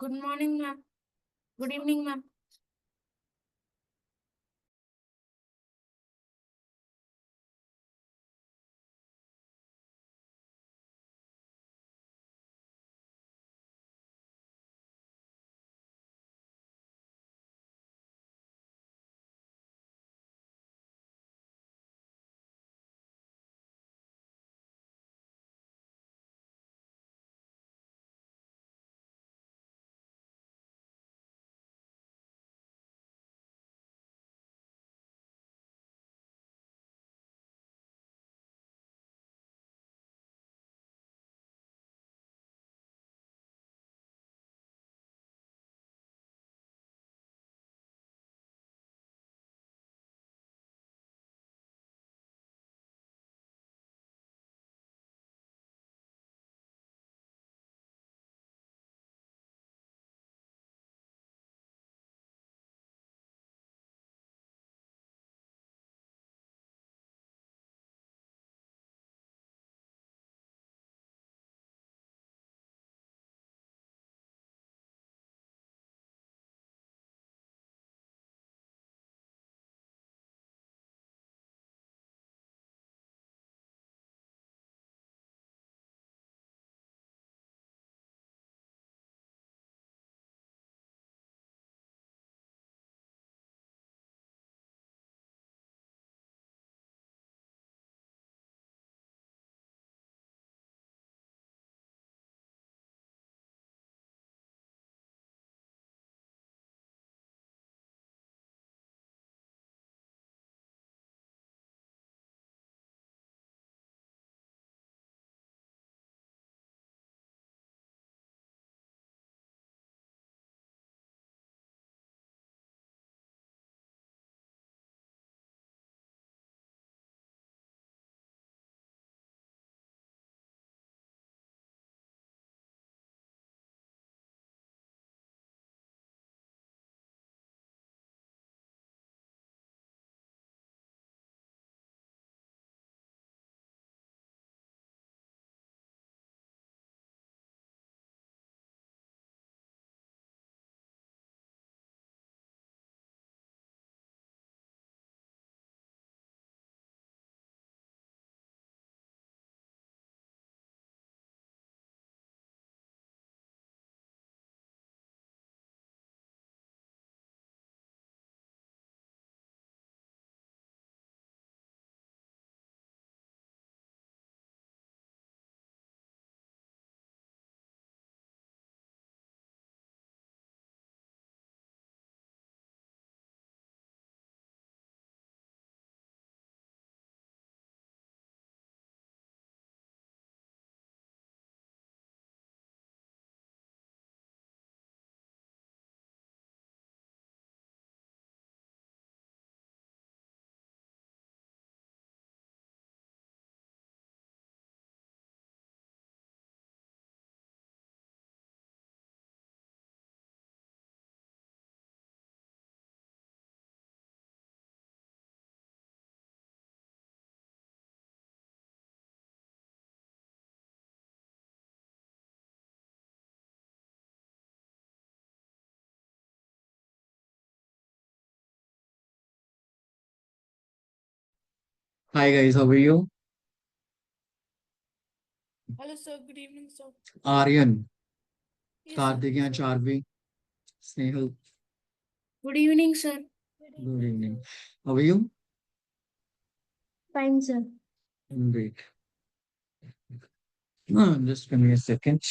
Good morning, ma'am. Good evening, ma'am. Hi guys, how are you? Hello, sir. Good evening, sir. Aryan, Yes, sir. Karthik and Charvi, Snehal, Good evening, sir. good evening. How are you? Fine, sir. Great. No, just give me a second.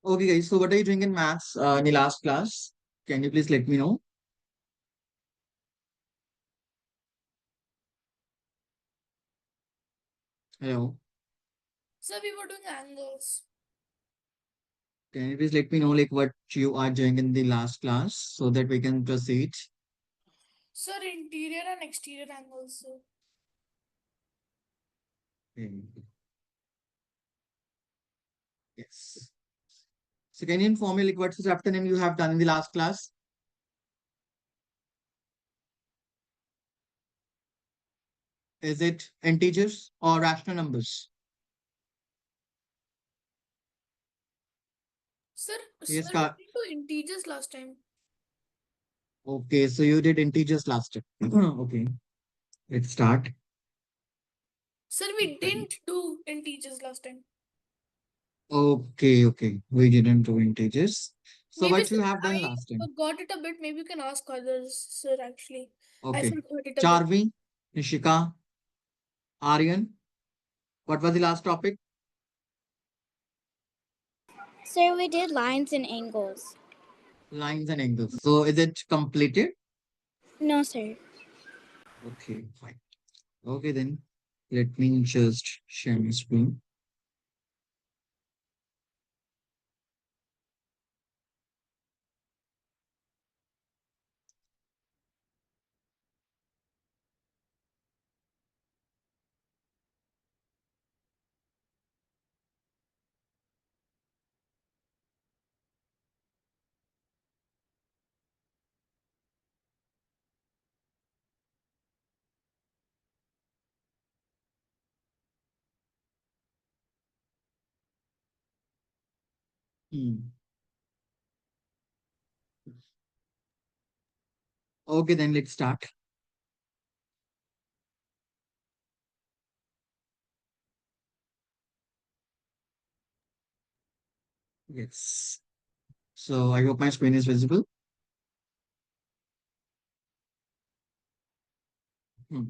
Okay, guys. So what are you doing in maths in the last class? Can you please let me know? Hello. Sir, we were doing angles. Can you please let me know like what you are doing in the last class so that we can proceed? Sir, interior and exterior angles, sir. Okay. Yes. So can you inform me like what's the chapter name you have done in the last class? Is it integers or rational numbers? Sir, Yes, we did do integers last time. okay, so you did integers last time. Okay, let's start. Sir, we didn't do integers last time. Okay, okay. We didn't do integers. So Maybe, what sir, you have done I last time? forgot it a bit. Maybe you can ask others, sir, actually. I Okay. forgot it a bit. Charvi, Nishika, Aryan. What was the last topic? Sir, we did lines and angles. Lines and angles. So is it completed? No, sir. Okay, fine. Okay, then let me just share my screen. Hmm. Okay, then let's start. Yes. So I hope my screen is visible. Hmm.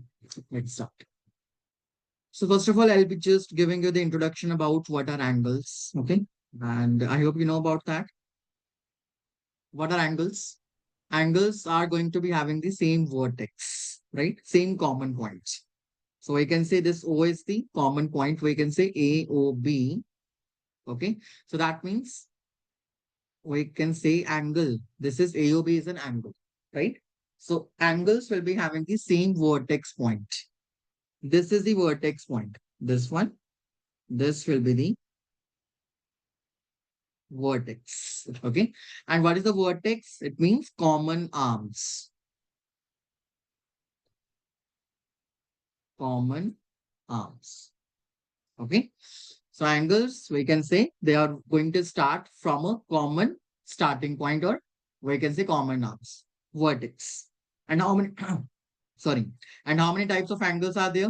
Let's start. So first of all, I'll be just giving you the introduction about what are angles. Okay. And I hope you know about that. What are angles? Angles are going to be having the same vertex, right? Same common points. So we can say this O is the common point. We can say AOB. Okay. So that means we can say angle. This is AOB is an angle, right? So angles will be having the same vertex point. This is the vertex point. This one, this will be the vertex. Okay. And what is the vertex? It means common arms. Common arms. Okay. So angles, we can say they are going to start from a common starting point, or we can say common arms, vertex. And how many, sorry, and how many types of angles are there?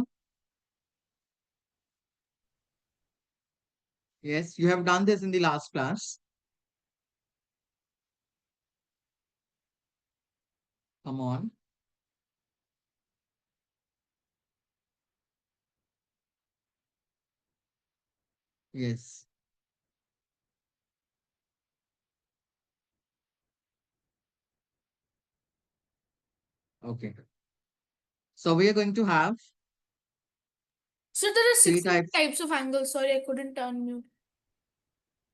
Yes, you have done this in the last class. Come on. Yes. Okay. So we are going to have Sir, there are three 16 types. types of angles. Sorry, I couldn't unmute.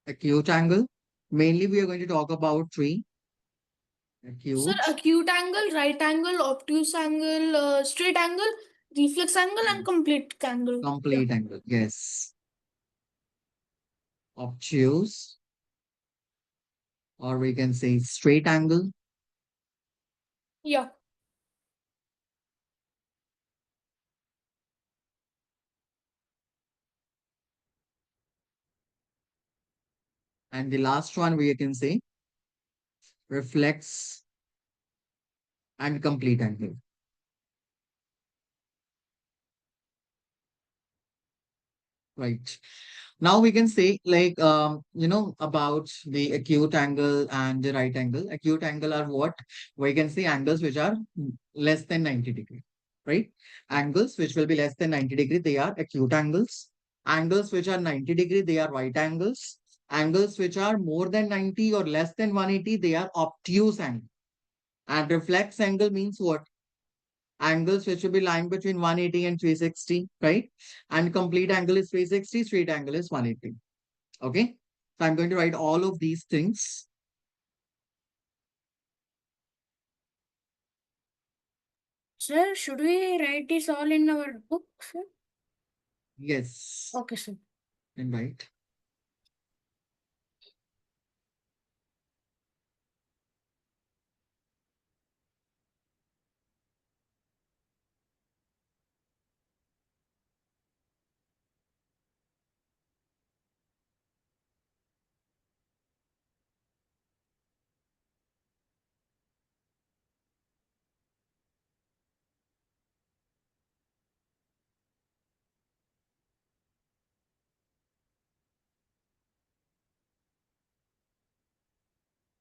Acute angle. Mainly, we are going to talk about three. Sir, Acute. acute angle, right angle, obtuse angle, straight angle, reflex angle, and Yes. complete angle. Yeah. Complete angle. Yes. Obtuse, or we can say straight angle. Yeah. And the last one we can say reflex and complete angle. Right. Now we can say like about the acute angle and the right angle. Acute angle are what? We can say angles which are less than 90 degree. Right? Angles which will be less than 90 degree, they are acute angles. Angles which are 90 degree, they are right angles. Angles which are more than 90 or less than 180, they are obtuse angle. And reflex angle means what? Angles which will be lying between 180 and 360, right? And complete angle is 360, straight angle is 180. Okay? So I'm going to write all of these things. Sir, should we write this all in our book, sir? Yes. Okay, sir. And write.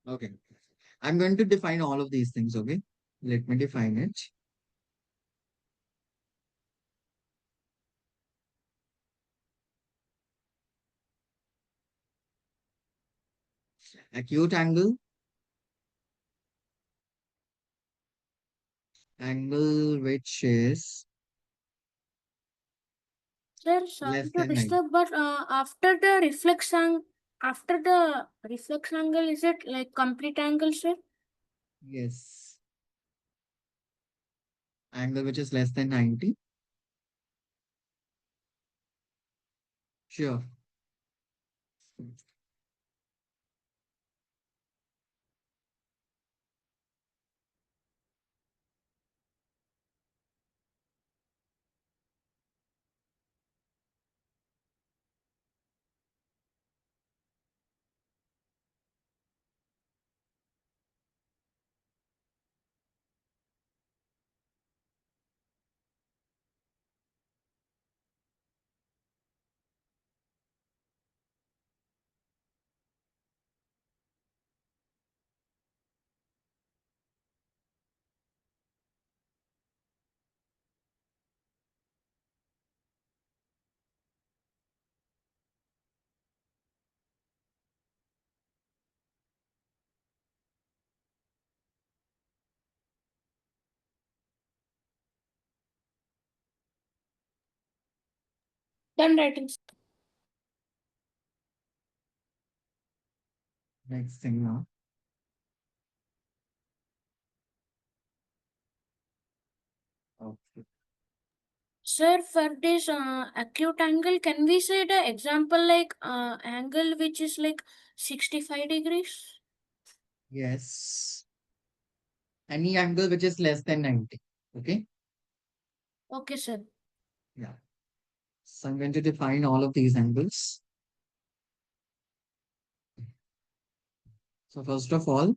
Okay. I'm going to define all of these things, okay? Let me define it. Acute angle, angle which is Sir, sorry less to than 90. disturb, but after the reflex angle, is it like complete angle, sir? Yes. Angle which is less than 90. Sure. Done writing. Next thing now. Okay. Sir, for this acute angle, can we say the example like angle which is like 65 degrees? Yes. Any angle which is less than 90. Okay. Okay, sir. Yeah. So I'm going to define all of these angles. So first of all,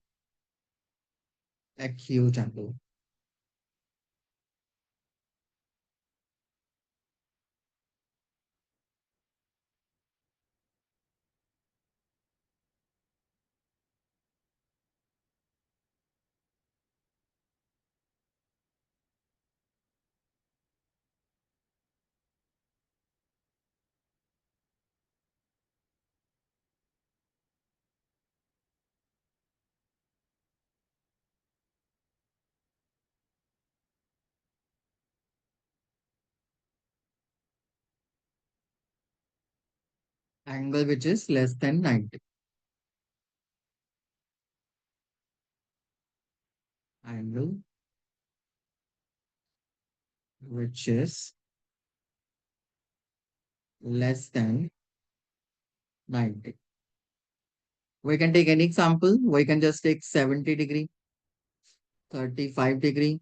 acute angle. Angle which is less than 90. Angle which is less than 90. We can take any example. We can just take 70 degree, 35 degree.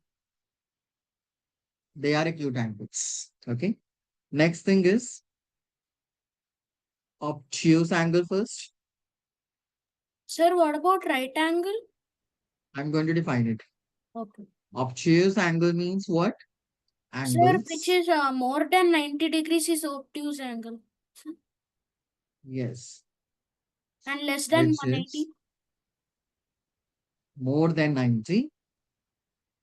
They are acute angles. Okay. Next thing is obtuse angle first. Sir, what about right angle? I'm going to define it. Okay. Obtuse angle means what? Sir, which Angles. is more than 90 degrees is obtuse angle. Yes. And less than Which is 180? more than 90.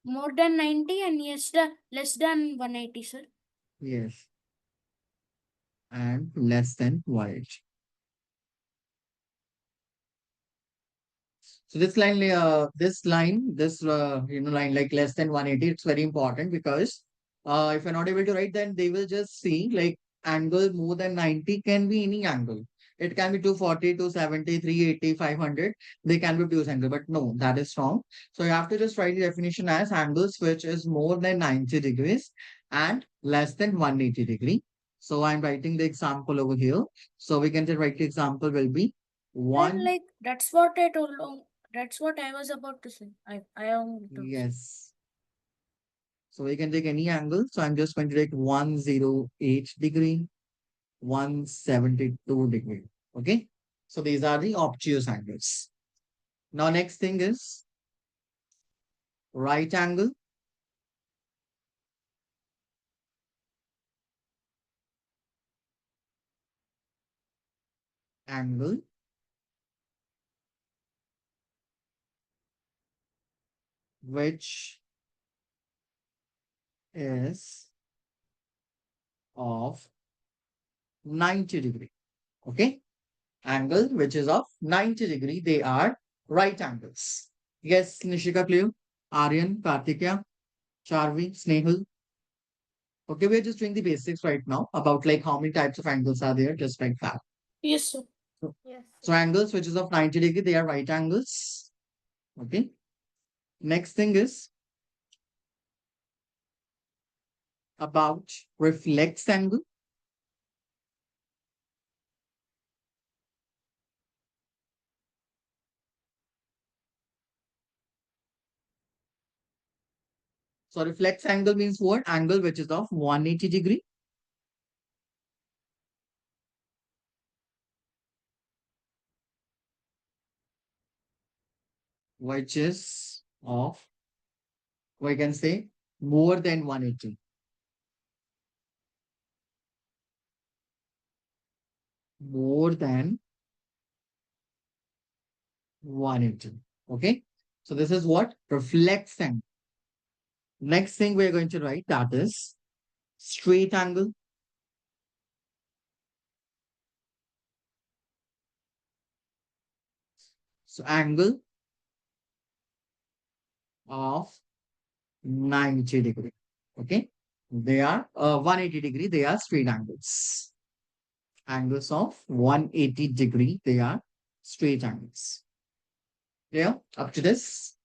More than 90 and yes, the less than 180, sir. Yes. And less than 180. So this line like less than 180, it's very important because if you're not able to write, then they will just see like angle more than 90 can be any angle. It can be 240, 270, 380, 500. They can be obtuse angle, but no, that is wrong. So you have to just write the definition as angles which is more than 90 degrees and less than 180 degree. So I'm writing the example over here. So we can just write the example will be Sir, one. like that's what I told. That's what I was about to say. I am to say. Yes. So we can take any angle. So I'm just going to take 108 degree, 172 degree. Okay. So these are the obtuse angles. Now next thing is right angle, angle, which is of 90 degree. Okay. Angle which is of 90 degree. They are right angles. Yes, Nishika clear? Aryan, Kartikya, Charvi, Snehal. Okay, we're just doing the basics right now about like how many types of angles are there, just like that. Yes, sir. So, Yes. so angles which is of 90 degree, they are right angles. Okay. Next thing is about reflex angle. So reflex angle means what? Angle which is of 180 degree. Which is of, we can say, more than 180. More than 180. Okay. So this is what? Reflex angle. Next thing we're going to write that is straight angle. So angle of 90 degree. Okay. They are 180 degree. They are straight angles. Angles of 180 degree. They are straight angles. Yeah. Up to this,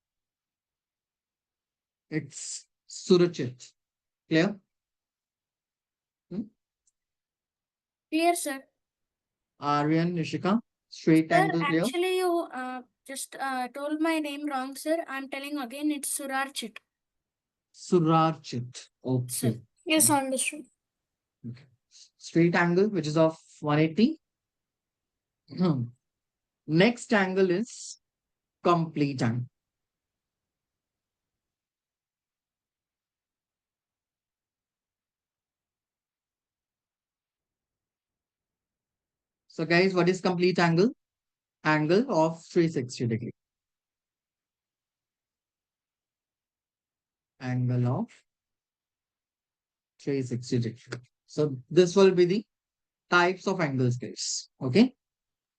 it's Surachit. Clear? Hmm? Clear, sir. Aryan, Nishika. Straight Sir, angle clear? actually, you just told my name wrong, sir. I'm telling again. It's Surarchit, Surachit. sir. Okay. Yes, understood. Okay. Straight angle, which is of 180. Next angle is complete angle. So guys, what is complete angle? Angle of 360 degree. Angle of 360 degree. So this will be the types of angles, guys. Okay.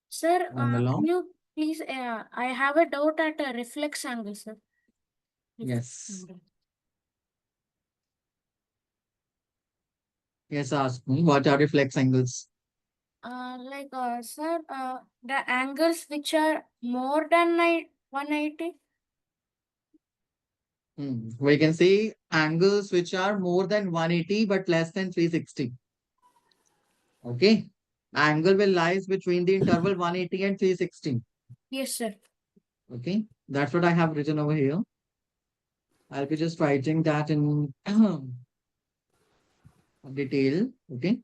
Sir, Angle can of, you please? I have a doubt at a reflex angle, sir. Reflex yes. angle. Yes, ask me. What are reflex angles? Sir, the angles which are more than 180. We can say angles which are more than 180 but less than 360. Okay. Angle will lies between the interval 180 and 360. Yes, sir. Okay. That's what I have written over here. I'll be just writing that in detail. Okay.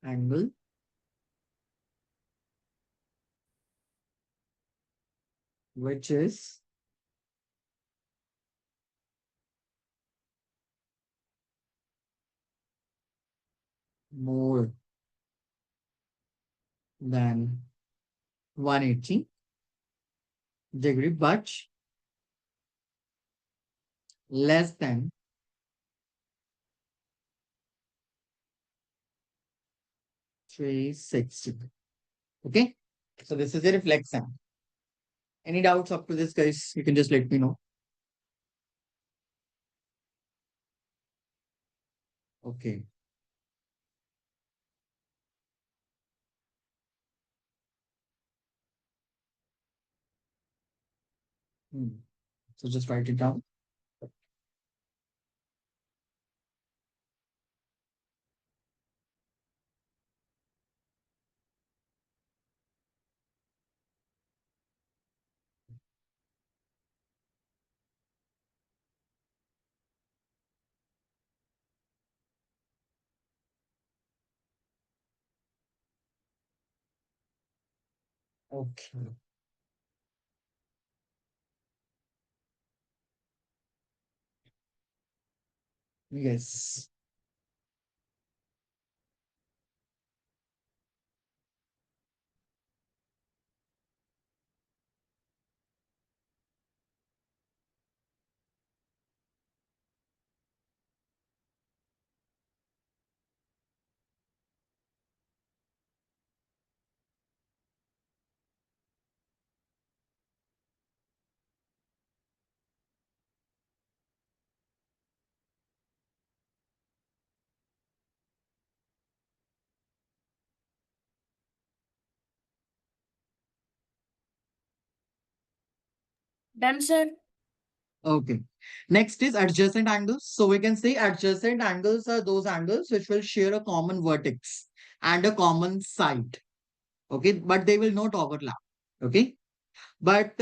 Angle which is more than 180 degree but less than 360. Okay. So this is a reflection. Any doubts up to this, guys? You can just let me know. Okay. Hmm. So just write it down. Okay. Yes. Done, sir. Okay. Next is adjacent angles. So we can say adjacent angles are those angles which will share a common vertex and a common side. Okay. But they will not overlap. Okay. But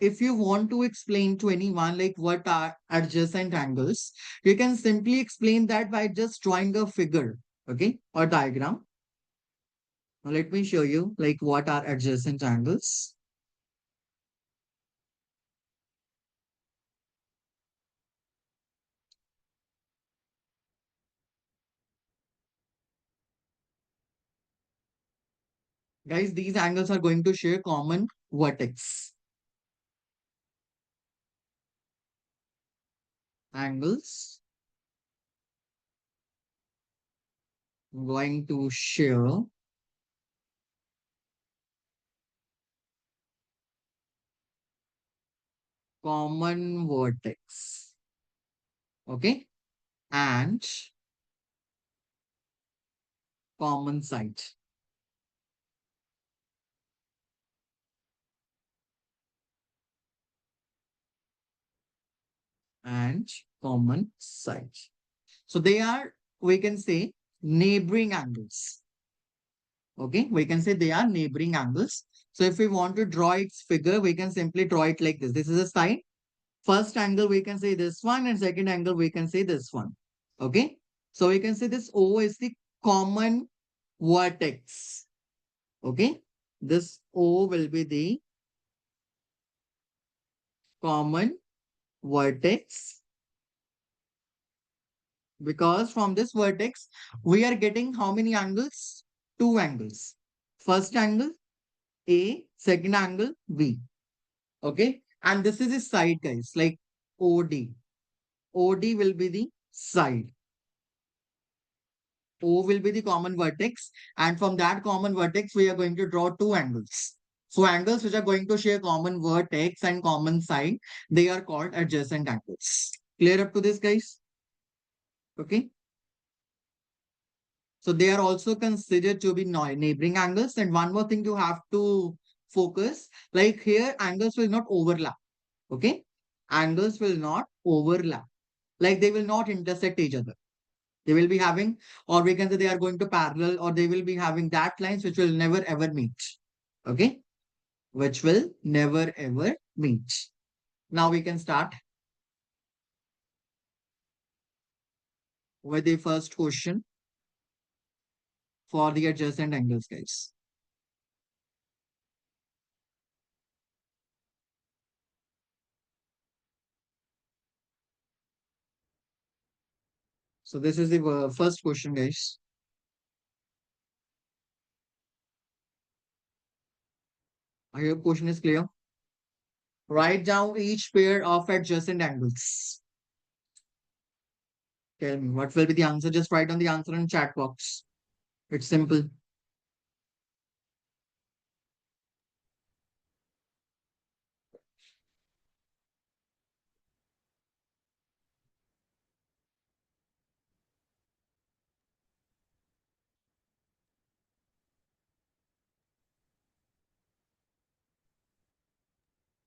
if you want to explain to anyone like what are adjacent angles, you can simply explain that by just drawing a figure. Okay. Or diagram. Now let me show you like what are adjacent angles. Guys, these angles are going to share common vertex. Angles going to share common vertex. Okay. And common side. And common side. So they are, we can say, neighboring angles. Okay. We can say they are neighboring angles. So if we want to draw its figure, we can simply draw it like this. This is a side. First angle, we can say this one, and second angle, we can say this one. Okay. So we can say this O is the common vertex. Okay. This O will be the common vertex, because from this vertex, we are getting how many angles? Two angles. First angle A, second angle B. Okay. And this is a side, guys, like OD. OD will be the side. O will be the common vertex. And from that common vertex, we are going to draw two angles. So angles which are going to share common vertex and common side, they are called adjacent angles. Clear up to this, guys? Okay. So they are also considered to be neighboring angles. And one more thing you have to focus, like here, angles will not overlap. Okay. Angles will not overlap. Like they will not intersect each other. They will be having, or we can say they are going to parallel, or they will be having that lines which will never ever meet. Okay. Which will never ever meet. Now we can start with the first question for the adjacent angles, guys. So this is the first question, guys. I hope question is clear. Write down each pair of adjacent angles. Tell me, what will be the answer? Just write down the answer in chat box. It's simple.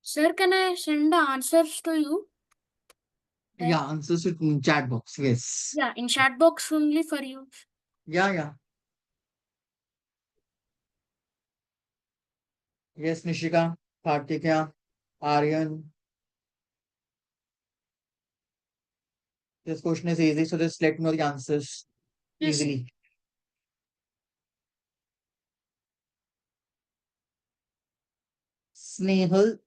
Sir, can I send the answers to you? Yeah, answers in chat box. Yes. Yeah, in chat box only for you. Yeah, yeah. Yes, Nishika, Kartikya, Aryan. This question is easy, so just let me know the answers Yes, sir. easily. Snehal,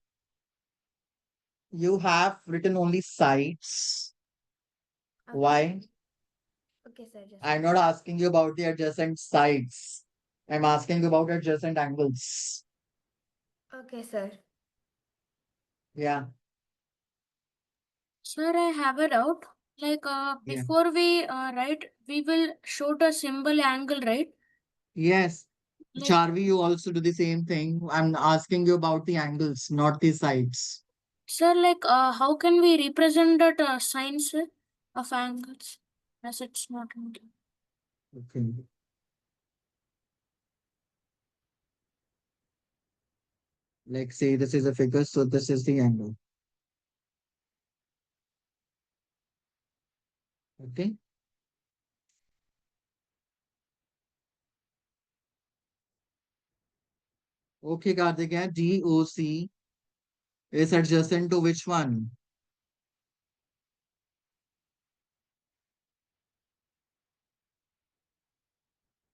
you have written only sides. Okay. Why? Okay, sir. Just I'm not asking you about the adjacent sides. I'm asking you about adjacent angles. okay, sir. Yeah, Sir, I have a doubt. Like, yeah. before we write, we will show the symbol angle, right? Yes. Like, Charvi, you also do the same thing. I'm asking you about the angles, not the sides. sir, like, how can we represent that signs of angles? As it's not. Okay. Like say this is a figure, so this is the angle. Okay. Okay, Karthikeya, DOC is adjacent to which one?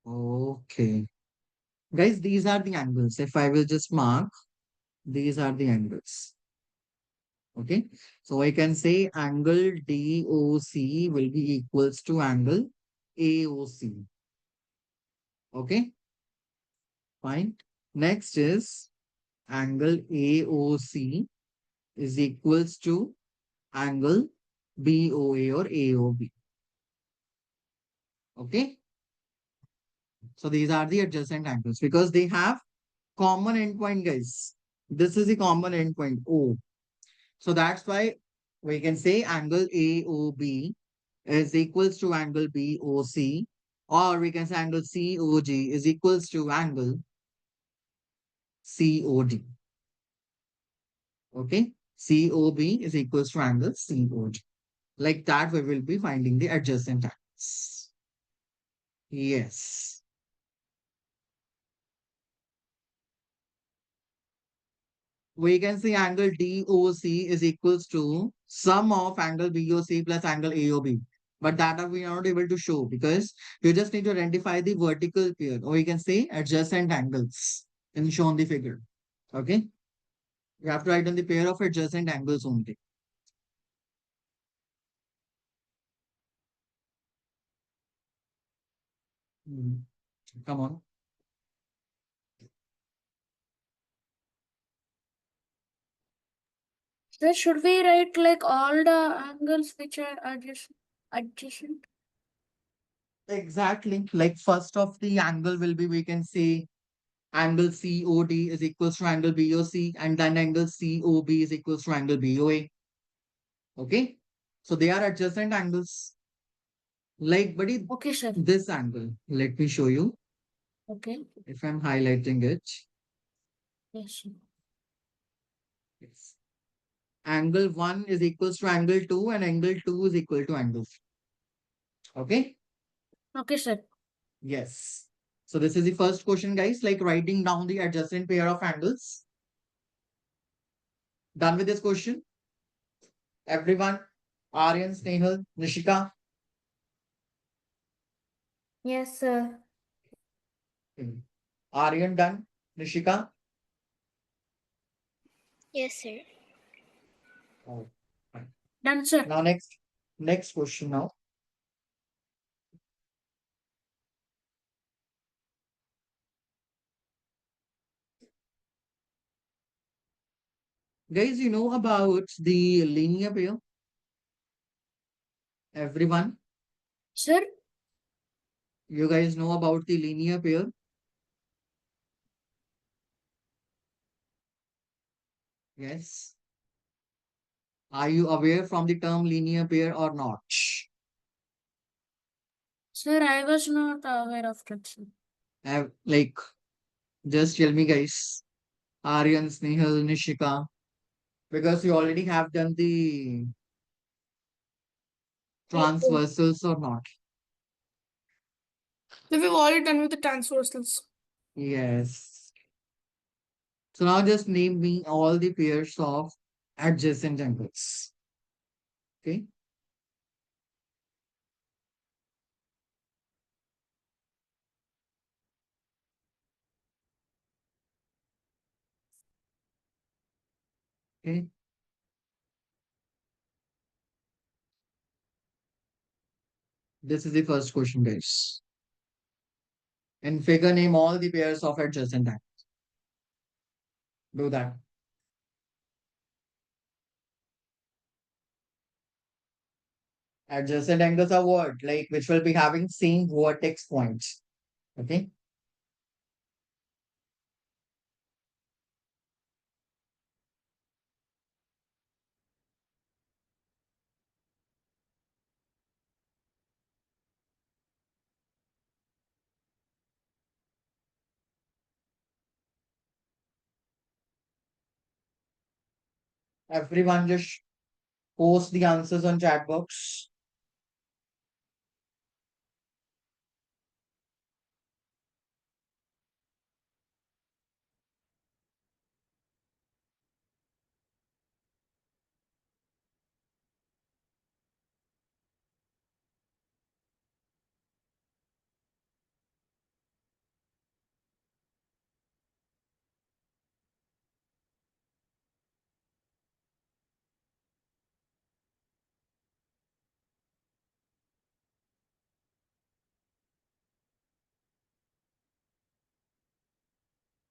Okay. Guys, these are the angles. If I will just mark, these are the angles. Okay. So I can say angle DOC will be equals to angle AOC. Okay. Fine. Next is angle AOC is equals to angle BOA or AOB. Okay. So these are the adjacent angles because they have common endpoint, guys. This is the common endpoint O. So that's why we can say angle AOB is equals to angle BOC, or we can say angle COG is equals to angle COD. Okay. COB is equals to angle COD. Like that, we will be finding the adjacent angles. Yes. We can say angle DOC is equals to sum of angle BOC plus angle AOB. But that we are not able to show because you just need to identify the vertical pair, or we can say adjacent angles and show on the figure. Okay. You have to write on the pair of adjacent angles only. Hmm. Come on. Sir, should we write like all the angles which are adjacent? Exactly. Like first of the angle will be, we can say angle COD is equals to angle BOC, and then angle COB is equals to angle BOA. Okay. So they are adjacent angles. Like, buddy, Okay, sir. this angle. Let me show you Okay. if I'm highlighting it. Yes, sir. Yes. Angle 1 is equals to angle 2, and angle 2 is equal to angle 3. Okay. Okay, sir. Yes. So this is the first question, guys, like writing down the adjacent pair of angles. Done with this question? Everyone? Aryan, Snehal, Nishika? Yes, sir. Aryan done? Nishika? Yes, sir. Oh, fine. Done, sir. Now next question now. Guys, you know about the linear pair? Everyone? Sir, You guys know about the linear pair? Yes. Are you aware from the term linear pair or not? sir, I was not aware of that, sir. Like, just tell me, guys. Aryan, Snehal, Nishika, because you already have done the transversals or not? So we've already done with the transversals. Yes. So now just name me all the pairs of adjacent angles. Okay. Okay. This is the first question, guys. In figure, name all the pairs of adjacent angles. Do that. Adjacent angles are what? Like which will be having same vertex points. Okay. Everyone just post the answers on chat box.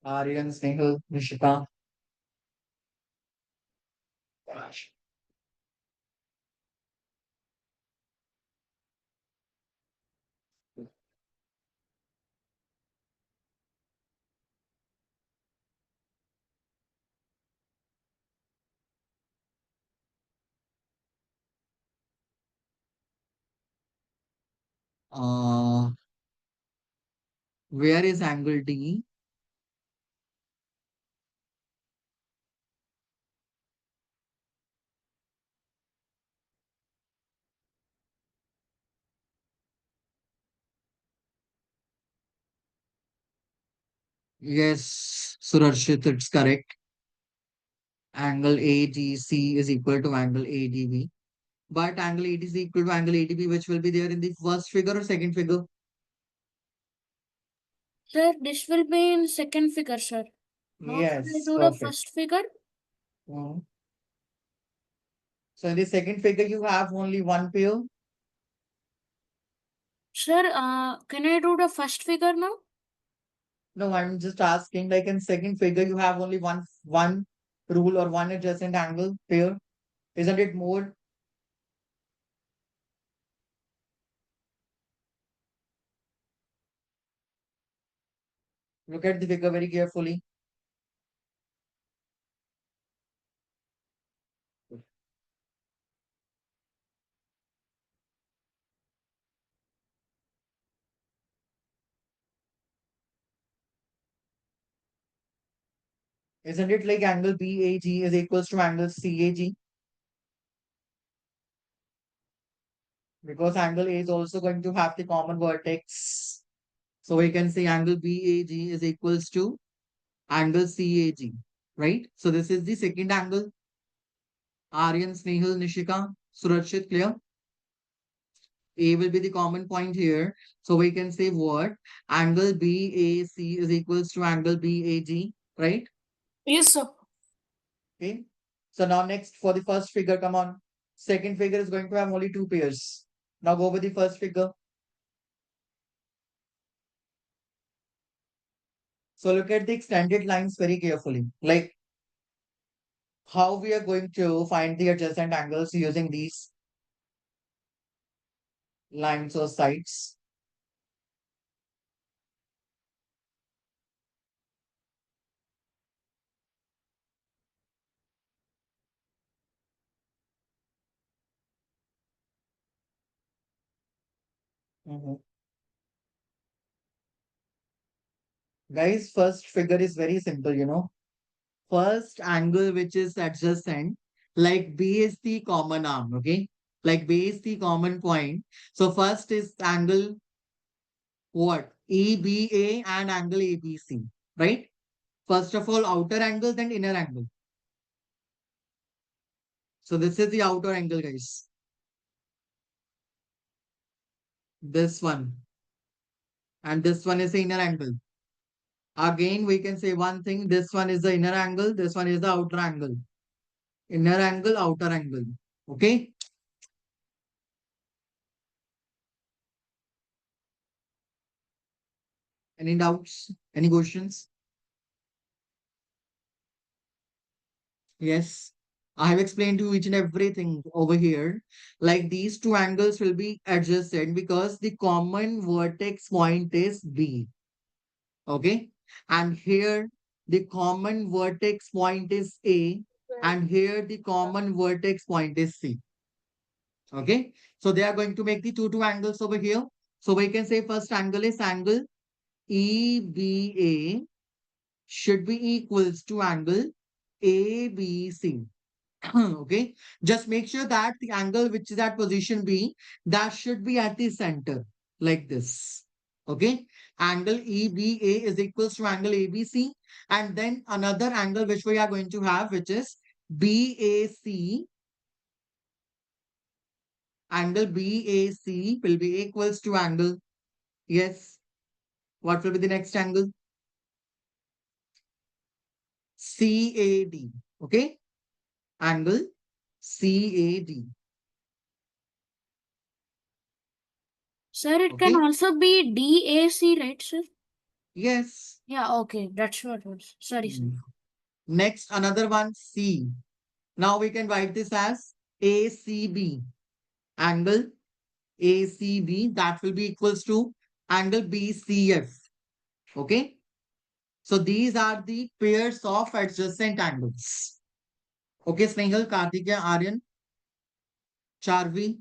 Aryan, Snehal, Nishika. Uh, where is angle D? Yes, Surashit, it's correct. Angle ADC is equal to angle ADB. But angle ADC equal to angle ADB, which will be there in the first figure or second figure? Sir, this will be in second figure, sir. How should I Yes, do the perfect. first figure? Mhm. So in the second figure, you have only one pair. Sir, can I do the first figure now? No, I'm just asking, like in second figure, you have only one rule or one adjacent angle pair. Isn't it more? Look at the figure very carefully. Isn't it like angle BAG is equals to angle CAG? Because angle A is also going to have the common vertex. So we can say angle BAG is equals to angle CAG, right? So this is the second angle. Aryan, Snehal, Nishika, Surajit, clear? A will be the common point here. So we can say what? Angle BAC is equals to angle BAG, right? Yes, sir. Okay. So now next for the first figure, come on. Second figure is going to have only two pairs. Now go with the first figure. So look at the extended lines very carefully. Like how we are going to find the adjacent angles using these. lines or sides. Mhm. Guys, first figure is very simple, First angle which is adjacent, like B is the common arm, okay? Like B is the common point. So first is angle what? EBA and angle ABC, right? First of all, outer angle, then inner angle. So this is the outer angle, guys. This one. And this one is the inner angle. Again, we can say one thing. This one is the inner angle. This one is the outer angle. Inner angle, outer angle. Okay? Any doubts? Any questions? Yes. I have explained to you each and everything over here. Like these two angles will be adjacent because the common vertex point is B. Okay? And here the common vertex point is A. And here the common vertex point is C. Okay? So they are going to make the two angles over here. So we can say first angle is angle EBA should be equals to angle ABC. Okay, just make sure that the angle which is at position B, that should be at the center like this. Okay, angle EBA is equals to angle ABC, and then another angle which we are going to have, which is BAC. Angle BAC will be equals to angle, yes, what will be the next angle? CAD. Okay, angle CAD. Sir, it can Okay, also be DAC, right, sir? yes. Yeah, okay. That's what it was. Sorry, sir. Next, another one, C. Now we can write this as ACB. Angle ACB, that will be equals to angle BCF. Okay. So these are the pairs of adjacent angles. Okay, Snehal, Karthikeya, Aryan, Charvi.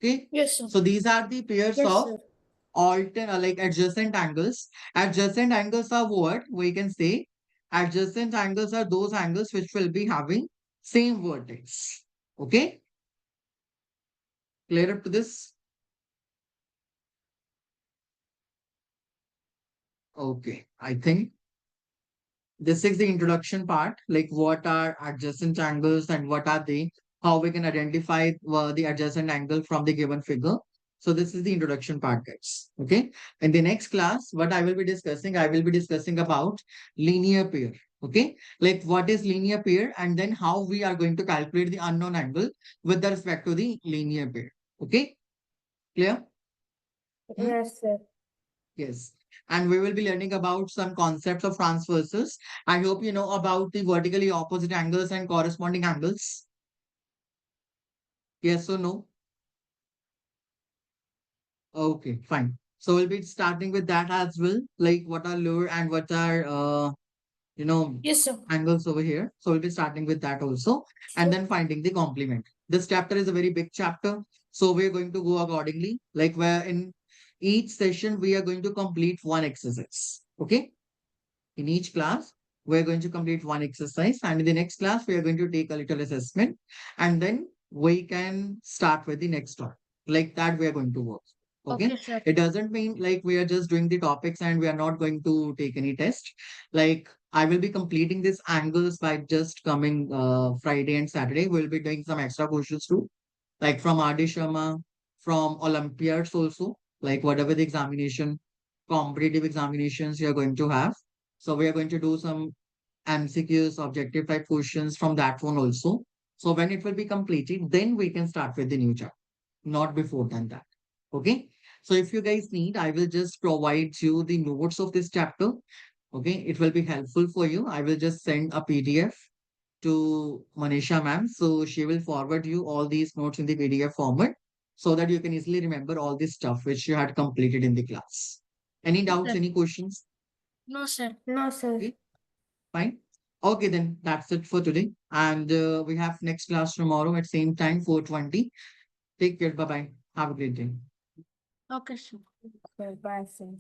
Okay. Yes, sir. So these are the pairs Yes, of sir. like adjacent angles. Adjacent angles are what we can say. Adjacent angles are those angles which will be having same vertex. Okay, clear up to this? Okay, I think this is the introduction part, like what are adjacent angles and what are they, how we can identify the adjacent angle from the given figure. So this is the introduction part, guys. Okay. In the next class, what I will be discussing about linear pair. Okay. Like what is linear pair and then how we are going to calculate the unknown angle with respect to the linear pair. Okay. Clear? Hmm? Yes, sir. Yes. And we will be learning about some concepts of transversals. I hope you know about the vertically opposite angles and corresponding angles. Yes or no? Okay, fine. So we'll be starting with that as well. Like what are lower and what are you know Yes, sir. angles over here. So we'll be starting with that also. And then finding the complement. This chapter is a very big chapter. So we're going to go accordingly. Like where in each session we are going to complete one exercise. Okay. In each class, we're going to complete one exercise, and in the next class, we are going to take a little assessment, and then we can start with the next one. Like that, we are going to work. Okay, Okay. sir. It doesn't mean like we are just doing the topics and we are not going to take any test. Like I will be completing these angles by just coming Friday and Saturday. We'll be doing some extra questions too, like from R.D. Sharma, from Olympiads also, like whatever the examination, competitive examinations you're going to have. So we are going to do some MCQs, objective type questions from that one also. So when it will be completed, then we can start with the new chapter, not before than that. Okay. So if you guys need, I will just provide you the notes of this chapter. Okay. It will be helpful for you. I will just send a PDF to Manisha ma'am. So she will forward you all these notes in the PDF format. so that you can easily remember all this stuff which you had completed in the class. Any doubts, Sir. any questions? No, sir. No, sir. Okay. Fine. Okay, then that's it for today. And we have next class tomorrow at same time, 4:20. Take care. Bye bye. Have a great day. Okay, sir. Okay, bye, sir.